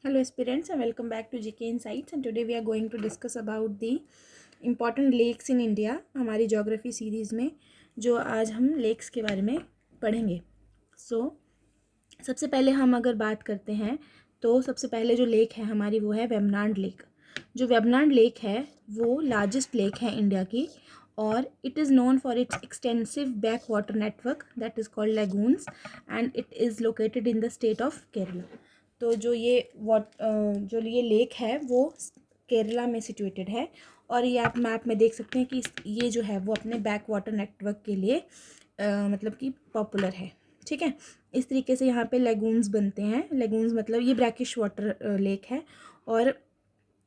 Hello aspirants and welcome back to GK Insights, and today we are going to discuss about the important lakes in India हमारी geography series में जो आज हम lakes के बारे में पढ़ेंगे। सबसे पहले हम अगर बात करते हैं तो सबसे पहले जो लेक है हमारी वो है वेम्बनाड लेक। जो वेम्बनाड लेक है वो लार्जेस्ट लेक है इंडिया की और it is known for its extensive back water network that is called lagoons and it is located in the state of Kerala. तो जो ये लेक है वो केरला में सिचुएटेड है और ये आप मैप में देख सकते हैं कि ये जो है वो अपने बैक वाटर नेटवर्क के लिए मतलब कि पॉपुलर है। ठीक है, इस तरीके से यहाँ पे लेगून्स बनते हैं। लेगून्स मतलब ये ब्रैकिश वाटर लेक है और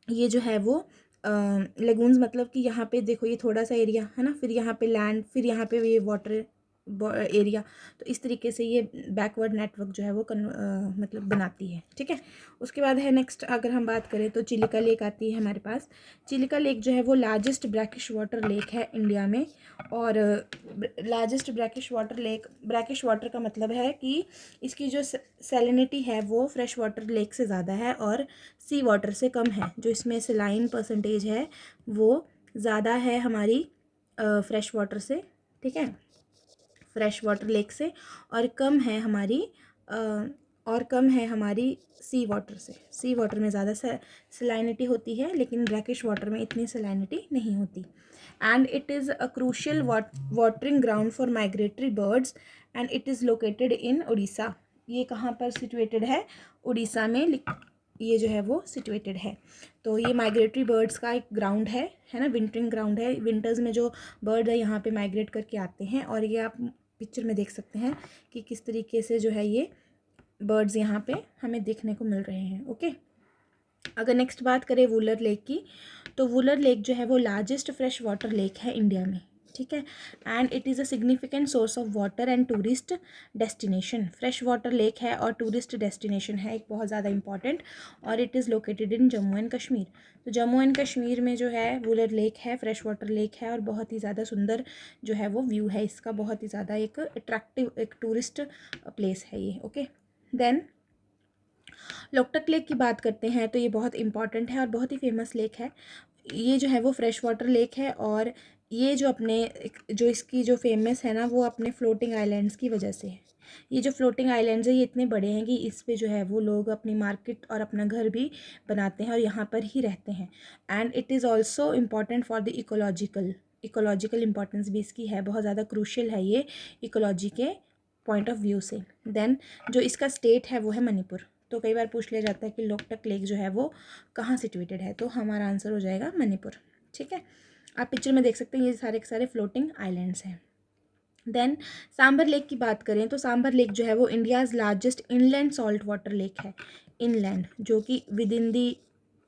ये जो है वो लेगून्स मतलब कि यहाँ पे देखो ये थोड़ा सा एरिया है ना, फिर यहाँ पे लैंड, फिर यहाँ पे ये वाटर एरिया। तो इस तरीके से ये बैकवर्ड नेटवर्क जो है वो मतलब बनाती है। ठीक है, उसके बाद है नेक्स्ट अगर हम बात करें तो चिलिका लेक आती है हमारे पास। चिलिका लेक जो है वो लार्जेस्ट ब्रैकिश वाटर लेक है इंडिया में और largest brackish water lake, brackish water का मतलब है कि इसकी जो सैलिनिटी है वो फ्रेश वाटर लेक से ज़्यादा है और सी वाटर से कम है। जो इसमें सेलाइन परसेंटेज है वो ज़्यादा है हमारी फ्रेश वाटर से, ठीक है, फ्रेश वाटर लेक से, और कम है हमारी सी वाटर से। सी वाटर में ज़्यादा सलाइनिटी होती है लेकिन ब्रैकिश वाटर में इतनी सलाइनिटी नहीं होती। And it is a crucial watering ground for migratory birds and it is located in Orissa. ये कहाँ पर सिचुएटेड है? उड़ीसा में ये जो है वो सिचुएटेड है। तो ये माइग्रेटरी बर्ड्स का एक ग्राउंड है ना, विंटरिंग ग्राउंड है। विंटर्स में जो बर्ड है यहाँ पे माइग्रेट करके आते हैं और ये आप पिक्चर में देख सकते हैं कि किस तरीके से जो है ये बर्ड्स यहाँ पे हमें देखने को मिल रहे हैं। ओके, अगर नेक्स्ट बात करें वुलर लेक की, तो वुलर लेक जो है वो लार्जेस्ट फ्रेश वाटर लेक है इंडिया में। ठीक है, and it is a significant source of water and tourist destination. Fresh water lake है और टूरिस्ट डेस्टिनेशन है एक बहुत ज़्यादा इंपॉर्टेंट, और it is located in Jammu and Kashmir. तो जम्मू एंड कश्मीर में जो है वुलर लेक है, फ्रेश वाटर लेक है और बहुत ही ज़्यादा सुंदर जो है वो व्यू है इसका, बहुत ही ज़्यादा एक अट्रैक्टिव एक टूरिस्ट प्लेस है ये। ओके, देन लोकटक लेक की बात करते हैं तो ये बहुत इंपॉर्टेंट है और बहुत ही फेमस लेक है। ये जो है वो फ्रेश वाटर लेक है और ये जो जो इसकी जो फेमस है ना वो अपने फ्लोटिंग आइलैंड्स की वजह से है। ये जो फ्लोटिंग आइलैंड्स है ये इतने बड़े हैं कि इस पे जो है वो लोग अपनी मार्केट और अपना घर भी बनाते हैं और यहाँ पर ही रहते हैं। And it is also important for the ecological importance भी इसकी है, बहुत ज़्यादा क्रूशियल है ये इकोलॉजी के पॉइंट ऑफ व्यू से। देन जो इसका स्टेट है वो है मणिपुर। तो कई बार पूछ लिया जाता है कि लोकटक लेक जो है वो कहाँ सिचुएटेड है, तो हमारा आंसर हो जाएगा मणिपुर। ठीक है, आप पिक्चर में देख सकते हैं ये सारे के सारे फ्लोटिंग आइलैंड्स हैं। देन सांबर लेक की बात करें तो सांबर लेक जो है वो India's largest inland salt water lake है। इनलैंड जो कि विद इन दी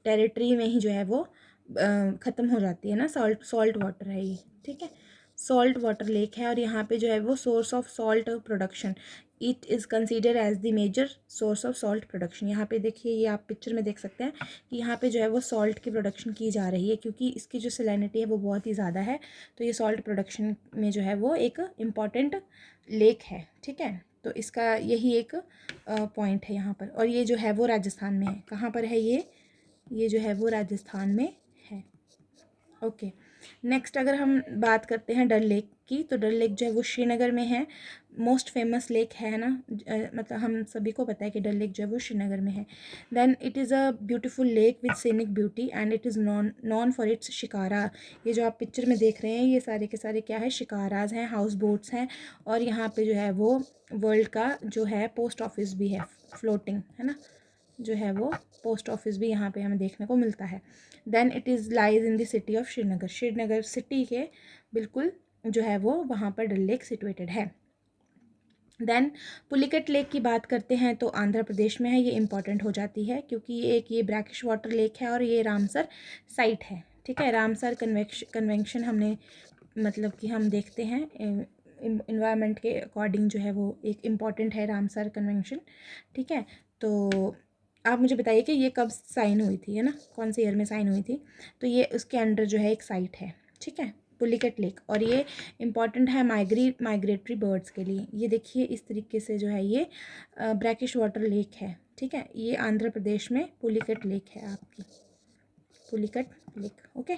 टेरिटरी में ही जो है वो ख़त्म हो जाती है ना, सॉल्ट वाटर है ये। ठीक है, सॉल्ट वाटर लेक है और यहाँ पे जो है वो source of salt production, it is consider as the major source of salt production. यहाँ पे देखिए, ये आप पिक्चर में देख सकते हैं कि यहाँ पे जो है वो सॉल्ट की प्रोडक्शन की जा रही है क्योंकि इसकी जो सैलिनिटी है वो बहुत ही ज़्यादा है। तो ये सॉल्ट प्रोडक्शन में जो है वो एक इम्पॉर्टेंट लेक है। ठीक है, तो इसका यही एक पॉइंट है यहाँ पर, और ये जो है वो राजस्थान में है। कहाँ पर है ये जो है वो राजस्थान में है। ओके, नेक्स्ट अगर हम बात करते हैं डल लेक की, तो डल लेक जो है वो श्रीनगर में है। मोस्ट फेमस लेक है ना, मतलब हम सभी को पता है कि डल लेक जो है वो श्रीनगर में है। Then it is a beautiful lake with scenic beauty and it is known for its shikara. ये जो आप पिक्चर में देख रहे हैं ये सारे के सारे क्या है, शिकाराज हैं, हाउस बोट्स हैं, और यहाँ पे जो है वो वर्ल्ड का जो है पोस्ट ऑफिस भी है, फ्लोटिंग है ना, जो है वो पोस्ट ऑफिस भी यहाँ पे हमें देखने को मिलता है। Then it is lies in the city of Srinagar. Srinagar city के बिल्कुल जो है वो वहाँ पर डल लेक सिचुएटेड है। देन पुलिकट लेक की बात करते हैं तो आंध्र प्रदेश में है। ये इंपॉर्टेंट हो जाती है क्योंकि ये ब्रैकिश वाटर लेक है और ये रामसर साइट है। ठीक है, रामसर कन्वेंशन हमने मतलब कि हम देखते हैं इन्वायरमेंट के अकॉर्डिंग जो है वो एक इम्पॉर्टेंट है रामसर कन्वेंशन। ठीक है, तो आप मुझे बताइए कि ये कब साइन हुई थी, है ना, कौन से ईयर में साइन हुई थी। तो ये उसके अंडर जो है एक साइट है। ठीक है, पुलिकट लेक, और ये इम्पॉर्टेंट है माइग्रेटरी बर्ड्स के लिए। ये देखिए इस तरीके से जो है ये ब्रैकिश वाटर लेक है। ठीक है, ये आंध्र प्रदेश में पुलिकट लेक है आपकी, Pulicat lake. Okay,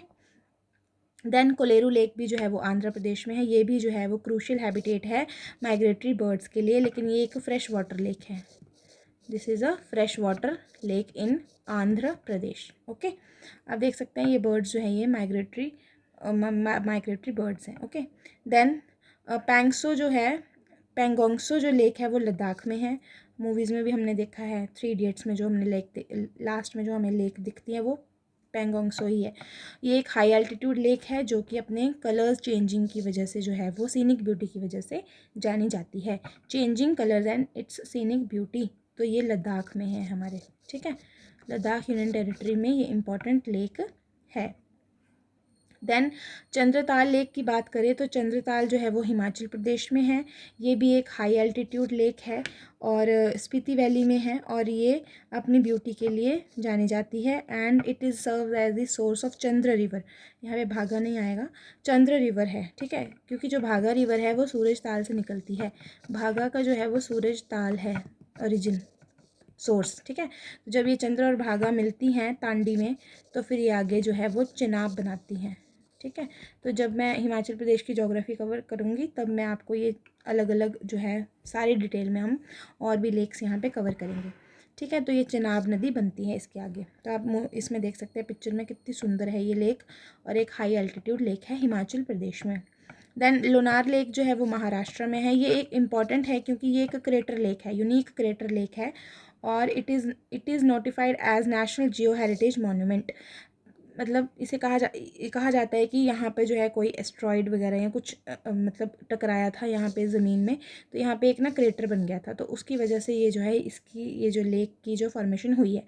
then Kolleru lake भी जो है वो आंध्र प्रदेश में है। ये भी जो है वो क्रूशियल हैबिटेट है माइग्रेटरी बर्ड्स के लिए, लेकिन ये एक फ्रेश वाटर लेक है। This is a fresh water lake in Andhra Pradesh. Okay, आप देख सकते हैं ये बर्ड्स जो है ये माइग्रेटरी बर्ड्स हैं। ओके, देन पैंगसो जो है, पेंगोंगसो जो लेक है वो लद्दाख में है। मूवीज़ में भी हमने देखा है, 3 इडियट्स में जो हमने लेक लास्ट में जो हमें लेक दिखती है वो पेंगोंगसो ही है। ये एक हाई एल्टीट्यूड लेक है जो कि अपने कलर्स चेंजिंग की वजह से जो है वो सीनिक ब्यूटी की वजह से जानी जाती है। Changing colours and it's scenic beauty, तो ये लद्दाख में है हमारे, ठीक है, लद्दाख यूनियन टेरिटरी में ये इम्पॉर्टेंट लेक है। देन चंद्रताल लेक की बात करें तो चंद्रताल जो है वो हिमाचल प्रदेश में है। ये भी एक हाई एल्टीट्यूड लेक है और स्पीति वैली में है, और ये अपनी ब्यूटी के लिए जानी जाती है। And it is serve as the source of Chandra river, यहाँ पे भागा नहीं आएगा, चंद्र रिवर है, ठीक है, क्योंकि जो भागा रिवर है वो सूरज ताल से निकलती है। भागा का जो है वो सूरज ताल है ओरिजिन, सोर्स, ठीक है। तो जब ये चंद्र और भागा मिलती हैं तांडी में तो फिर ये आगे जो है वो चिनाब बनाती हैं, ठीक है। तो जब मैं हिमाचल प्रदेश की ज्योग्राफी कवर करूँगी तब मैं आपको ये अलग अलग जो है सारी डिटेल में हम और भी लेक्स यहाँ पे कवर करेंगे, ठीक है। तो ये चिनाब नदी बनती है इसके आगे, तो आप इसमें देख सकते हैं पिक्चर में कितनी सुंदर है ये लेक, और एक हाई एल्टीट्यूड लेक है हिमाचल प्रदेश में। देन लोनार लेक जो है वो महाराष्ट्र में है। ये एक इम्पॉर्टेंट है क्योंकि ये एक क्रेटर लेक है, यूनिक क्रेटर लेक है, और it is notified as national geo heritage monument. मतलब इसे कहा जाता है कि यहाँ पे जो है कोई एस्ट्रॉइड वगैरह या कुछ मतलब टकराया था यहाँ पे ज़मीन में, तो यहाँ पे एक ना क्रेटर बन गया था, तो उसकी वजह से ये जो है इसकी ये जो लेक की जो फॉर्मेशन हुई है,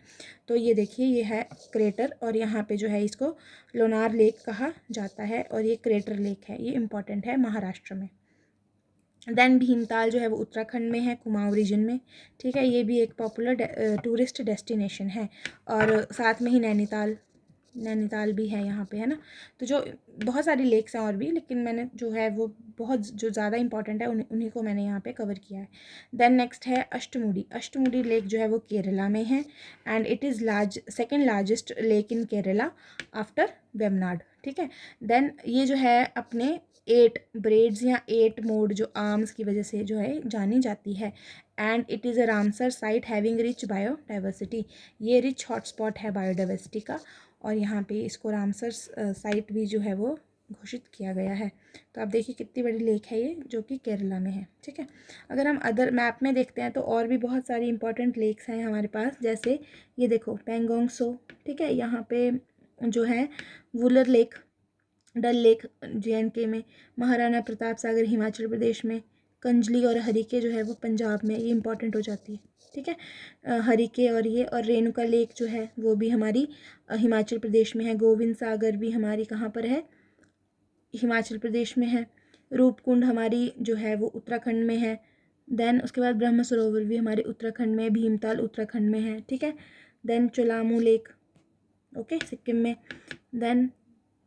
तो ये देखिए ये है क्रेटर, और यहाँ पे जो है इसको लोनार लेक कहा जाता है, और ये क्रेटर लेक है, ये इम्पॉर्टेंट है महाराष्ट्र में। देन भीमताल जो है वो उत्तराखंड में है, कुमाऊं रीजन में, ठीक है। ये भी एक पॉपुलर टूरिस्ट डेस्टिनेशन है, और साथ में ही नैनीताल भी है यहाँ पे, है ना। तो जो बहुत सारी लेक्स हैं और भी, लेकिन मैंने जो है वो बहुत जो ज़्यादा इंपॉर्टेंट है उन्हीं को मैंने यहाँ पे कवर किया है। देन नेक्स्ट है अष्टमुडी लेक जो है वो केरला में है, and it is second largest lake in Kerala after Vembanad, ठीक है। देन ये जो है अपने 8 ब्रेड्स या 8 मोड जो आर्म्स की वजह से जो है जानी जाती है, and it is a Ramsar site having rich biodiversity. ये रिच हॉटस्पॉट है बायोडाइवर्सिटी का, और यहाँ पे इसको रामसर साइट भी जो है वो घोषित किया गया है। तो आप देखिए कितनी बड़ी लेक है ये, जो कि केरला में है, ठीक है। अगर हम अदर मैप में देखते हैं तो और भी बहुत सारी इंपॉर्टेंट लेक्स हैं हमारे पास, जैसे ये देखो पेंगोंग सो, ठीक है, यहाँ पे जो है वुलर लेक, डल लेक JNK में, महाराणा प्रताप सागर हिमाचल प्रदेश में, कंजली और हरिके जो है वो पंजाब में, ये इंपॉर्टेंट हो जाती है, ठीक है। हरिके और ये, और रेणुका लेक जो है वो भी हमारी हिमाचल प्रदेश में है। गोविंद सागर भी हमारी कहाँ पर है, हिमाचल प्रदेश में है। रूपकुंड हमारी जो है वो उत्तराखंड में है। देन उसके बाद ब्रह्म सरोवर भी हमारे उत्तराखंड में, भीमताल उत्तराखंड में है, ठीक है। Then Cholamu lake, okay, Sikkim में। देन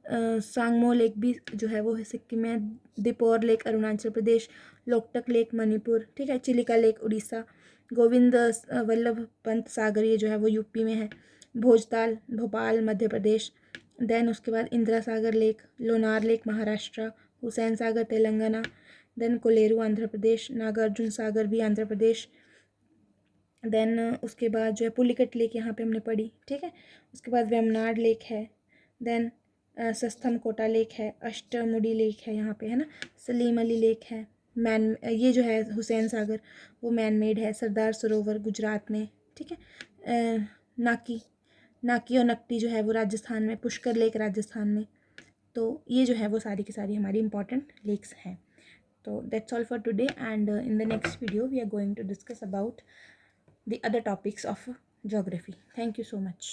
सांगमो लेक भी जो है वो है सिक्किम में। दिपोर लेक अरुणाचल प्रदेश, लोकटक लेक मणिपुर, ठीक है। चिलिका लेक उड़ीसा, गोविंद वल्लभ पंत सागर ये जो है वो यूपी में है। भोजताल भोपाल मध्य प्रदेश। देन उसके बाद Indira Sagar lake, Lonar lake Maharashtra, Hussain Sagar Telangana. Then Kolleru Andhra Pradesh, Nagarjuna Sagar भी आंध्र प्रदेश। देन उसके बाद जो है पुलिकट लेक यहाँ पे हमने पढ़ी, ठीक है। उसके बाद वेमनाड लेक है। देन सस्थम कोटा लेक है, अष्टमुडी लेक है यहाँ पे, है ना। सलीम अली लेक है, ये जो है हुसैन सागर वो मैन मेड है। सरदार सरोवर गुजरात में, ठीक है। नाकी और नकटी जो है वो राजस्थान में, पुष्कर लेक राजस्थान में। तो ये जो है वो सारी की सारी हमारी इंपॉर्टेंट लेक्स हैं। तो that's all for today, and in the next video we are going to discuss about the other topics of geography. Thank you so much.